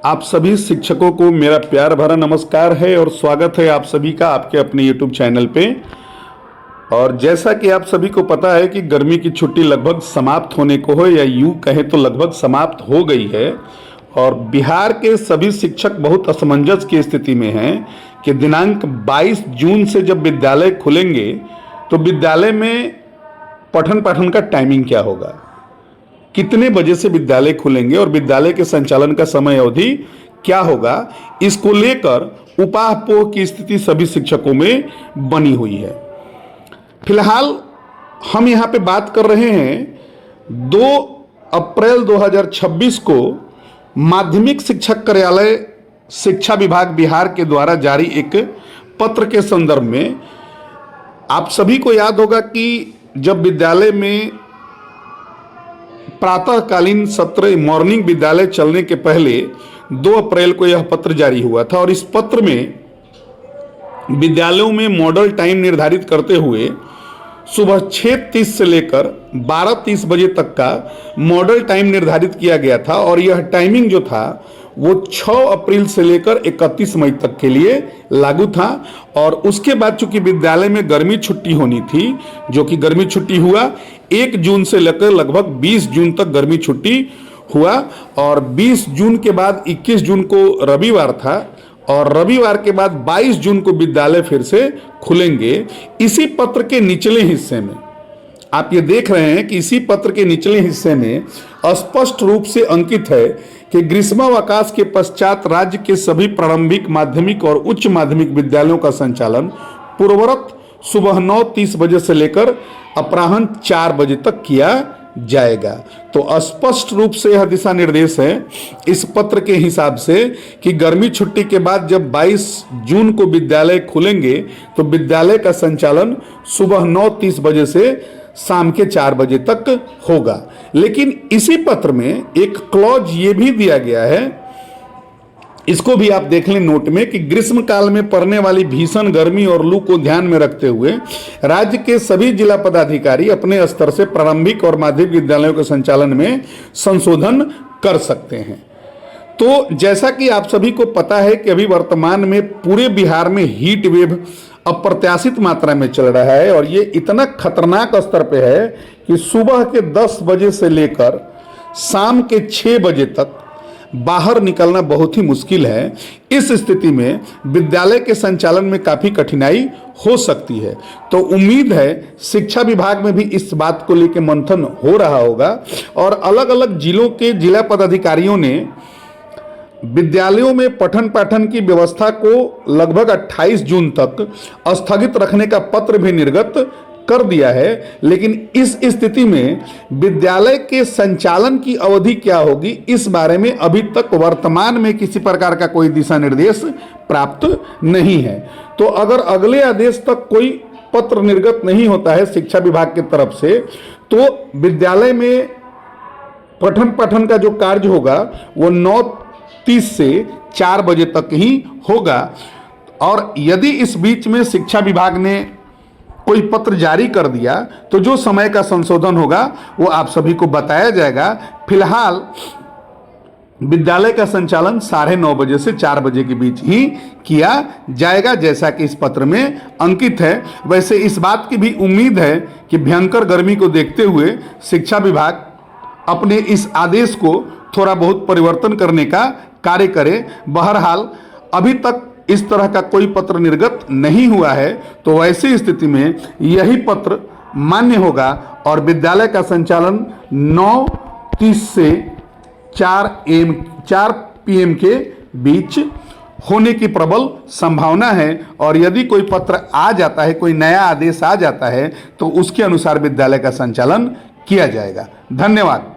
आप सभी शिक्षकों को मेरा प्यार भरा नमस्कार है और स्वागत है आप सभी का आपके अपने YouTube चैनल पे। और जैसा कि आप सभी को पता है कि गर्मी की छुट्टी लगभग समाप्त होने को हो या यूं कहें तो लगभग समाप्त हो गई है और बिहार के सभी शिक्षक बहुत असमंजस की स्थिति में हैं कि दिनांक 22 जून से जब विद्यालय खुलेंगे तो विद्यालय में पठन पाठन का टाइमिंग क्या होगा, कितने बजे से विद्यालय खुलेंगे और विद्यालय के संचालन का समय अवधि क्या होगा। इसको लेकर उपाहपोह की स्थिति सभी शिक्षकों में बनी हुई है। फिलहाल हम यहाँ पे बात कर रहे हैं 2 अप्रैल 2026 को माध्यमिक शिक्षक कार्यालय शिक्षा विभाग बिहार के द्वारा जारी एक पत्र के संदर्भ में। आप सभी को याद होगा कि जब विद्यालय में प्रातःकालीन सत्र मॉर्निंग विद्यालय चलने के पहले 2 अप्रैल को यह पत्र जारी हुआ था और इस पत्र में विद्यालयों में मॉडल टाइम निर्धारित करते हुए सुबह 6:30 से लेकर 12:30 बजे तक का मॉडल टाइम निर्धारित किया गया था और यह टाइमिंग जो था वो 6 अप्रैल से लेकर 31 मई तक के लिए लागू था। और उसके बाद चूंकि विद्यालय में गर्मी छुट्टी होनी थी, जो कि गर्मी छुट्टी हुआ 1 जून से लेकर लगभग 20 जून तक गर्मी छुट्टी हुआ और 20 जून के बाद 21 जून को रविवार था और रविवार के बाद 22 जून को विद्यालय फिर से खुलेंगे। इसी पत्र के निचले हिस्से में आप ये देख रहे हैं कि इसी पत्र के निचले हिस्से में स्पष्ट रूप से अंकित है कि ग्रीष्मावकाश के पश्चात राज्य के सभी प्रारंभिक माध्यमिक और उच्च माध्यमिक विद्यालयों का संचालन पूर्ववत सुबह 9:30 बजे से लेकर अपराह्न 4 बजे तक किया जाएगा। तो स्पष्ट रूप से यह दिशा निर्देश है इस पत्र के हिसाब से कि गर्मी छुट्टी के बाद जब 22 जून को विद्यालय खुलेंगे तो विद्यालय का संचालन सुबह 9:30 बजे से शाम के 4 बजे तक होगा। लेकिन इसी पत्र में एक क्लॉज ये भी दिया गया है, इसको भी आप देख लें नोट में, कि ग्रीष्म काल में पड़ने वाली भीषण गर्मी और लू को ध्यान में रखते हुए राज्य के सभी जिला पदाधिकारी अपने स्तर से प्रारंभिक और माध्यमिक विद्यालयों के संचालन में संशोधन कर सकते हैं। तो जैसा कि आप सभी को पता है कि अभी वर्तमान में पूरे बिहार में हीट वेव अप्रत्याशित मात्रा में चल रहा है और ये इतना खतरनाक स्तर पे है कि सुबह के 10 बजे से लेकर शाम के 6 बजे तक बाहर निकलना बहुत ही मुश्किल है। इस स्थिति में विद्यालय के संचालन में काफ़ी कठिनाई हो सकती है। तो उम्मीद है शिक्षा विभाग में भी इस बात को लेकर मंथन हो रहा होगा और अलग अलग जिलों के जिला पदाधिकारियों ने विद्यालयों में पठन पाठन की व्यवस्था को लगभग 28 जून तक स्थगित रखने का पत्र भी निर्गत कर दिया है। लेकिन इस स्थिति में विद्यालय के संचालन की अवधि क्या होगी, इस बारे में अभी तक वर्तमान में किसी प्रकार का कोई दिशा निर्देश प्राप्त नहीं है। तो अगर अगले आदेश तक कोई पत्र निर्गत नहीं होता है शिक्षा विभाग की तरफ से तो विद्यालय में पठन पाठन का जो कार्य होगा वो 9:30 से 4 बजे तक ही होगा। और यदि इस बीच में शिक्षा विभाग ने कोई पत्र जारी कर दिया तो जो समय का संशोधन होगा वो आप सभी को बताया जाएगा। फिलहाल विद्यालय का संचालन 9:30 बजे से 4 बजे के बीच ही किया जाएगा, जैसा कि इस पत्र में अंकित है। वैसे इस बात की भी उम्मीद है कि भयंकर गर्मी को देखते हुए शिक्षा विभाग अपने इस आदेश को थोड़ा बहुत परिवर्तन करने का कार्य करे। बहरहाल अभी तक इस तरह का कोई पत्र निर्गत नहीं हुआ है, तो वैसी स्थिति में यही पत्र मान्य होगा और विद्यालय का संचालन 9:30 से 4 PM के बीच होने की प्रबल संभावना है। और यदि कोई पत्र आ जाता है, कोई नया आदेश आ जाता है तो उसके अनुसार विद्यालय का संचालन किया जाएगा। धन्यवाद।